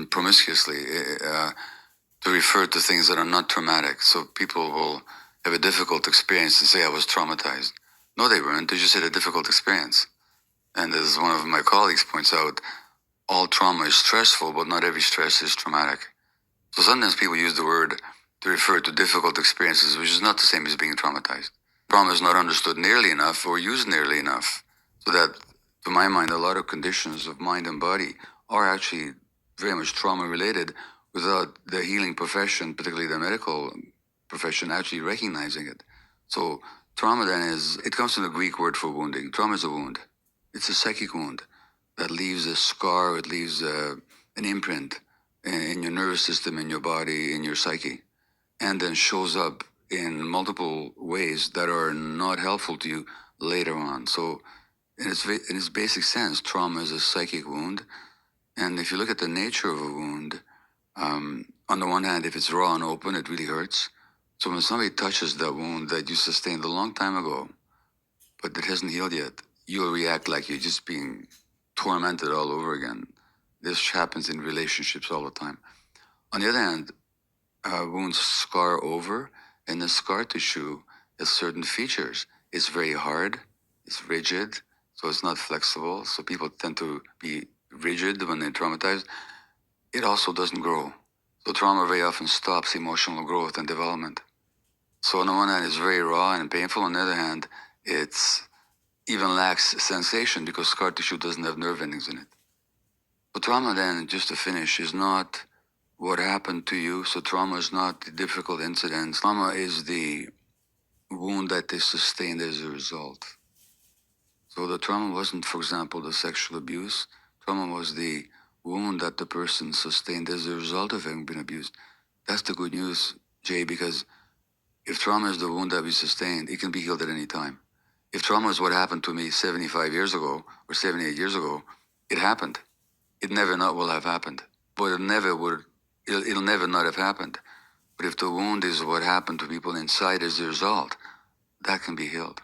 promiscuously to refer to things that are not traumatic. So people will have a difficult experience and say, I was traumatized. No, they weren't. They just had a difficult experience. And as one of my colleagues points out, all trauma is stressful, but not every stress is traumatic. So sometimes people use the word to refer to difficult experiences, which is not the same as being traumatized. Trauma is not understood nearly enough or used nearly enough. So that, to my mind, a lot of conditions of mind and body are actually very much trauma related without the healing profession, particularly the medical profession, actually recognizing it. So trauma then it comes from the Greek word for wounding. Trauma is a wound. It's a psychic wound that leaves a scar, it leaves an imprint in your nervous system, in your body, in your psyche, and then shows up in multiple ways that are not helpful to you later on. So in its basic sense, trauma is a psychic wound. And if you look at the nature of a wound, on the one hand, if it's raw and open, it really hurts. So when somebody touches that wound that you sustained a long time ago, but it hasn't healed yet, you'll react like you're just being tormented all over again. This happens in relationships all the time. On the other hand, wounds scar over, and the scar tissue has certain features. It's very hard, it's rigid, so it's not flexible. So people tend to be rigid when they're traumatized. It also doesn't grow. So trauma very often stops emotional growth and development. So on the one hand, it's very raw and painful. On the other hand, it's even lacks sensation because scar tissue doesn't have nerve endings in it. So trauma then, just to finish, is not what happened to you. So trauma is not the difficult incidents. Trauma is the wound that is sustained as a result. So the trauma wasn't, for example, the sexual abuse. Trauma was the wound that the person sustained as a result of having been abused. That's the good news, Jay, because if trauma is the wound that we sustained, it can be healed at any time. If trauma is what happened to me 75 years ago or 78 years ago, it happened. It never not will have happened. But it'll never not have happened. But if the wound is what happened to people inside as a result, that can be healed.